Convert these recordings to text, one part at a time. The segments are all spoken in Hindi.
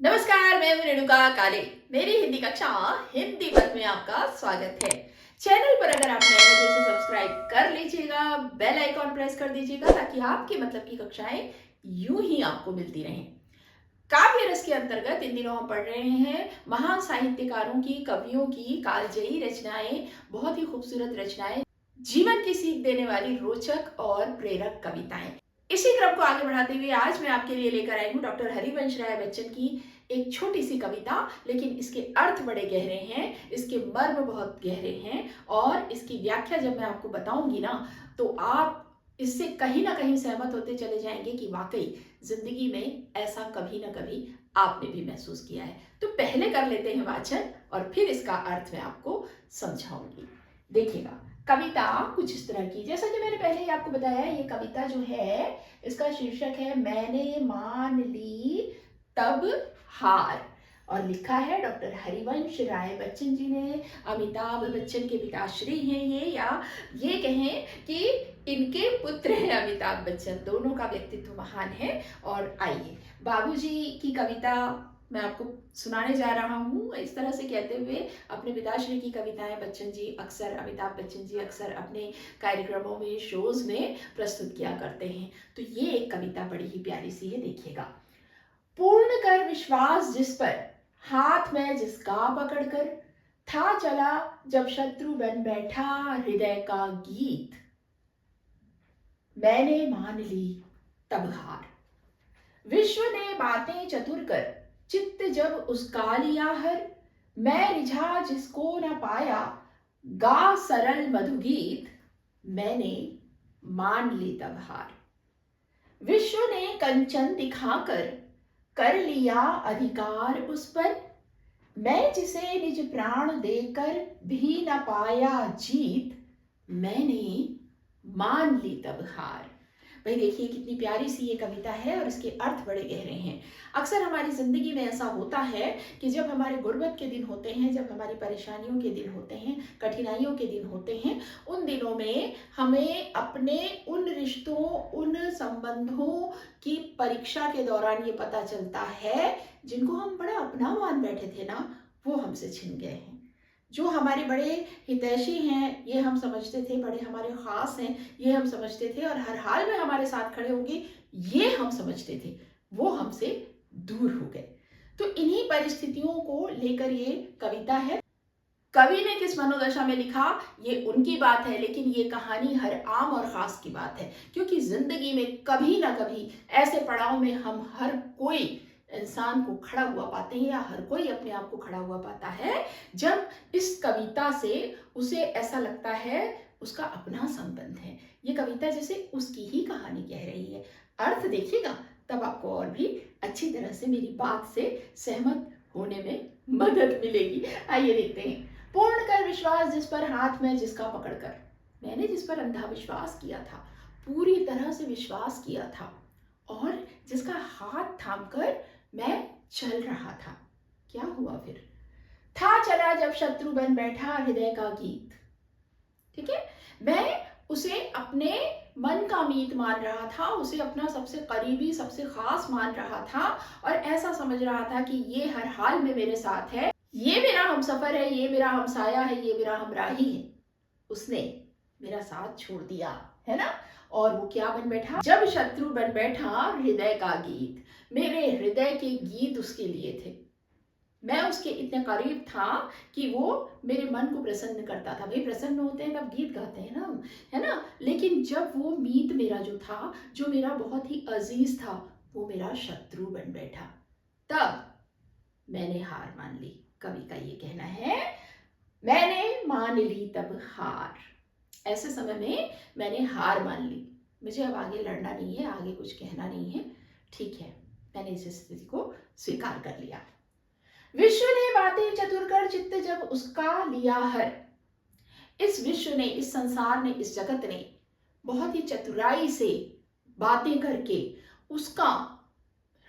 नमस्कार, मैं हूं रेणुका काले। मेरी हिंदी कक्षा हिंदी पद में आपका स्वागत है। चैनल पर अगर आप नए हैं तो इसे सब्सक्राइब कर लीजिएगा, बेल आइकॉन प्रेस कर दीजिएगा ताकि आपके मतलब की कक्षाएं यूं ही आपको मिलती रहें। काव्य रस के अंतर्गत इन दिनों हम पढ़ रहे हैं महान साहित्यकारों की, कवियों की कालजयी रचनाएं, बहुत ही खूबसूरत रचनाएं, जीवन की सीख देने वाली रोचक और प्रेरक कविताएं। इसी क्रम को आगे बढ़ाते हुए आज मैं आपके लिए लेकर आई हूँ डॉक्टर हरिवंश राय बच्चन की एक छोटी सी कविता, लेकिन इसके अर्थ बड़े गहरे हैं, इसके मर्म बहुत गहरे हैं और इसकी व्याख्या जब मैं आपको बताऊंगी ना तो आप इससे कहीं ना कहीं सहमत होते चले जाएंगे कि वाकई जिंदगी में ऐसा कभी ना कभी आपने भी महसूस किया है। तो पहले कर लेते हैं वाचन और फिर इसका अर्थ मैं आपको समझाऊंगी। देखिएगा, कविता कुछ इस तरह की, जैसा कि मैंने पहले ही आपको बताया, ये कविता जो है इसका शीर्षक है मैंने मान ली तब हार और लिखा है डॉक्टर हरिवंश राय बच्चन जी ने। अमिताभ बच्चन के पिताश्री हैं ये, या ये कहें कि इनके पुत्र हैं अमिताभ बच्चन। दोनों का व्यक्तित्व महान है। और आइए, बाबूजी की कविता मैं आपको सुनाने जा रहा हूँ। इस तरह से कहते हुए अपने पिताश्री की कविताएं बच्चन जी अक्सर, अमिताभ बच्चन जी अक्सर अपने कार्यक्रमों में, शोज में प्रस्तुत किया करते हैं। तो ये एक कविता बड़ी ही प्यारी सी है, देखिएगा। पूर्ण कर विश्वास जिस पर, हाथ में जिसका पकड़कर, था चला जब शत्रु बन बैठा हृदय का गीत, मैंने मान ली तब हार। विश्व ने बातें चतुर कर, चित्त जब उसका लिया हर, मैं रिझा जिसको न पाया, गा सरल मधुगीत, मैंने मान ली तब हार। विश्व ने कंचन दिखाकर कर लिया अधिकार उस पर, मैं जिसे निज प्राण देकर भी न पाया जीत, मैंने मान ली तब हार। भाई देखिए कितनी प्यारी सी ये कविता है और इसके अर्थ बड़े गहरे हैं। अक्सर हमारी जिंदगी में ऐसा होता है कि जब हमारे गुर्बत के दिन होते हैं, जब हमारी परेशानियों के दिन होते हैं, कठिनाइयों के दिन होते हैं, उन दिनों में हमें अपने उन रिश्तों, उन संबंधों की परीक्षा के दौरान ये पता चलता है जिनको हम बड़ा अपना मान बैठे थे ना, वो हमसे छिन गए हैं। जो हमारे बड़े हितैषी हैं ये हम समझते थे, बड़े हमारे खास हैं ये हम समझते थे और हर हाल में हमारे साथ खड़े होंगे ये हम समझते थे, वो हमसे दूर हो गए। तो इन्हीं परिस्थितियों को लेकर ये कविता है। कवि ने किस मनोदशा में लिखा ये उनकी बात है, लेकिन ये कहानी हर आम और खास की बात है, क्योंकि जिंदगी में कभी ना कभी ऐसे पड़ाव में हम हर कोई इंसान को खड़ा हुआ पाते हैं, या हर कोई अपने आप को खड़ा हुआ पाता है जब इस कविता से उसे ऐसा लगता है उसका अपना संबंध है। ये कविता जैसे उसकी ही कहानी कह रही है। अर्थ देखिएगा, तब आपको और भी अच्छी तरह से मेरी बात से सहमत होने में मदद मिलेगी। आइए देखते हैं। पूर्ण कर विश्वास जिस पर, हाथ में जिसका पकड़कर, मैंने जिस पर अंधा विश्वास किया था, पूरी तरह से विश्वास किया था और जिसका हाथ थामकर मैं चल रहा था, क्या हुआ फिर? था चला जब शत्रु बन बैठा हृदय का गीत। ठीक है, मैं उसे अपने मन का मीत मान रहा था, उसे अपना सबसे करीबी, सबसे खास मान रहा था और ऐसा समझ रहा था कि ये हर हाल में मेरे साथ है, ये मेरा हमसफर है, ये मेरा हमसाया है, ये मेरा हमराही है। उसने मेरा साथ छोड़ दिया, है ना। और वो क्या बन बैठा? जब शत्रु बन बैठा हृदय का गीत। मेरे हृदय के गीत उसके लिए थे। मैं उसके इतने करीब था कि वो मेरे मन को प्रसन्न करता था। भाई प्रसन्न होते हैं तब गीत गाते हैं ना, है ना। लेकिन जब वो मीत मेरा जो था, जो मेरा बहुत ही अजीज था, वो मेरा शत्रु बन बैठा, तब मैंने हार मान ली। कवि का ये कहना है, मैंने मान ली तब हार। ऐसे समय में मैंने हार मान ली, मुझे अब आगे लड़ना नहीं है, आगे कुछ कहना नहीं है, ठीक है, मैंने इस स्थिति को स्वीकार कर लिया। विश्व ने बातें चतुर कर, चित्त जब उसका लिया हर। इस विश्व ने, इस संसार ने, इस जगत ने बहुत ही चतुराई से बातें करके उसका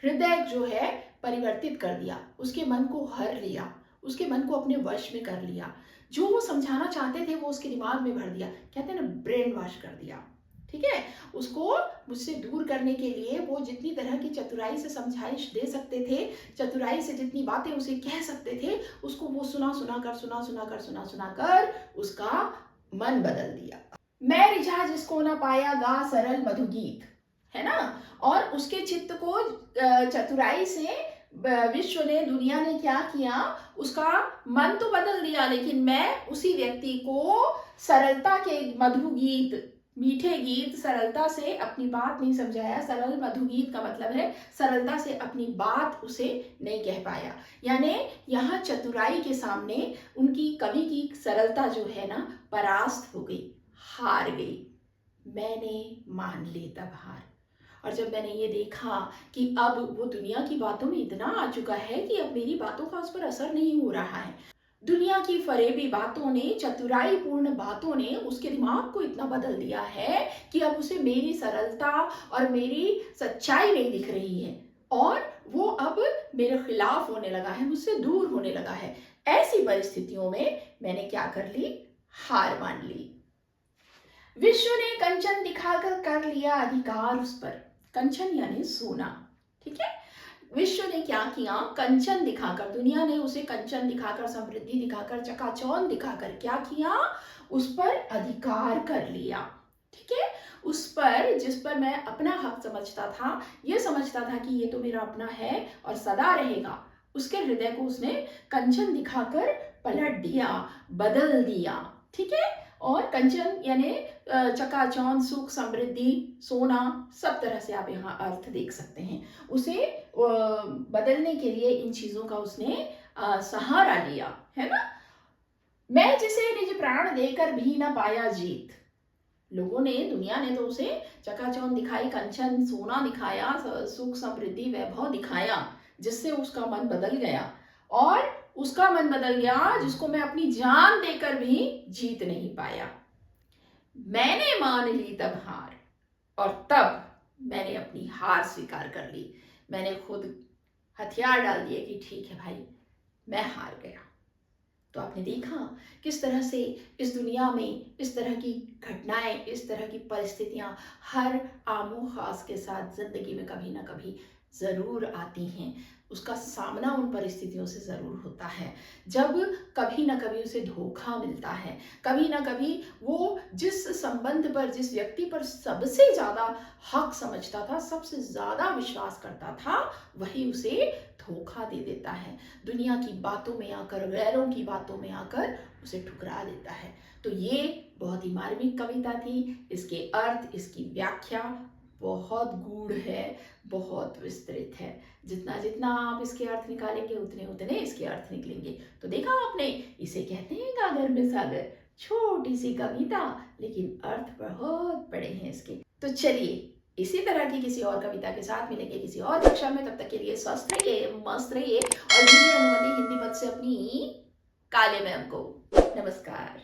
हृदय जो है परिवर्तित कर दिया, उसके मन को हर लिया, उसके मन को अपने वश में कर लिया। जो वो समझाना चाहते थे वो उसके दिमाग में भर दिया, कहते हैं ना ब्रेन वॉश कर दिया। ठीक है, उसको मुझसे दूर करने के लिए वो जितनी तरह की चतुराई से समझाइश दे सकते थे, चतुराई से जितनी बातें उसे कह सकते थे, उसको वो सुना कर उसका मन बदल दिया। मैं रिझा जिसको ना पाया गा सरल मधुगीत, है ना। और उसके चित्त को चतुराई से विश्व ने, दुनिया ने क्या किया, उसका मन तो बदल दिया, लेकिन मैं उसी व्यक्ति को सरलता के मधु गीत, मीठे गीत, सरलता से अपनी बात नहीं समझाया। सरल मधु गीत का मतलब है सरलता से अपनी बात उसे नहीं कह पाया। यानी यहाँ चतुराई के सामने उनकी, कवि की सरलता जो है ना, परास्त हो गई, हार गई। मैंने मान ली तब हार। और जब मैंने ये देखा कि अब वो दुनिया की बातों में इतना आ चुका है कि अब मेरी बातों का उस पर असर नहीं हो रहा है, दुनिया की फरेबी बातों ने, चतुराई पूर्ण बातों ने उसके दिमाग को इतना बदल दिया है कि अब उसे मेरी सरलता और मेरी सच्चाई नहीं दिख रही है, और वो अब मेरे खिलाफ होने लगा है, मुझसे दूर होने लगा है। ऐसी परिस्थितियों में मैंने क्या कर ली, हार मान ली। विश्व ने कंचन दिखाकर कर लिया अधिकार उस पर। कंचन यानी सोना, ठीक है। विश्व ने क्या किया, कंचन दिखाकर, दुनिया ने उसे कंचन दिखाकर, समृद्धि दिखाकर, चकाचौंध दिखाकर क्या किया, उस पर अधिकार कर लिया, ठीक है। उस पर, जिस पर मैं अपना हक समझता था, ये समझता था कि ये तो मेरा अपना है और सदा रहेगा, उसके हृदय को उसने कंचन दिखाकर पलट दिया, बदल दिया, ठीक है। और कंचन यानी चकाचौंध, सुख, समृद्धि, सोना, सब तरह से आप यहाँ अर्थ देख सकते हैं। उसे बदलने के लिए इन चीजों का उसने सहारा लिया, है ना। मैं जिसे निज प्राण देकर भी ना पाया जीत। लोगों ने, दुनिया ने तो उसे चकाचौंध दिखाई, कंचन, सोना दिखाया, सुख, समृद्धि, वैभव दिखाया, जिससे उसका मन बदल गया। और उसका मन बदल गया जिसको मैं अपनी जान देकर भी जीत नहीं पाया। मैंने मान ली तब हार, और तब मैंने अपनी हार स्वीकार कर ली। मैंने खुद हथियार डाल दिए कि ठीक है भाई, मैं हार गया। तो आपने देखा किस तरह से इस दुनिया में इस तरह की घटनाएं, इस तरह की परिस्थितियां हर आमो खास के साथ जिंदगी में कभी ना कभी जरूर आती हैं। उसका सामना उन परिस्थितियों से जरूर होता है, जब कभी ना कभी उसे धोखा मिलता है, कभी ना कभी वो जिस संबंध पर, जिस व्यक्ति पर सबसे ज्यादा हक समझता था, सबसे ज्यादा विश्वास करता था, वही उसे धोखा दे देता है। दुनिया की बातों में आकर, गैरों की बातों में आकर उसे ठुकरा देता है। तो ये बहुत ही मार्मिक कविता थी। इसके अर्थ, इसकी व्याख्या बहुत गूढ़ है, बहुत विस्तृत है। जितना जितना आप इसके अर्थ निकालेंगे, उतने उतने इसके अर्थ निकलेंगे। तो देखा आपने, इसे कहते हैं गागर में सागर। छोटी सी कविता, लेकिन अर्थ बहुत बड़े हैं इसके। तो चलिए, इसी तरह की किसी और कविता के साथ मिलेंगे किसी और कक्षा में। तब तक के लिए स्वस्थ रहिए, मस्त रहिए, और दीजिए अनुमति हिंदी पद से अपनी काले मैम को। नमस्कार।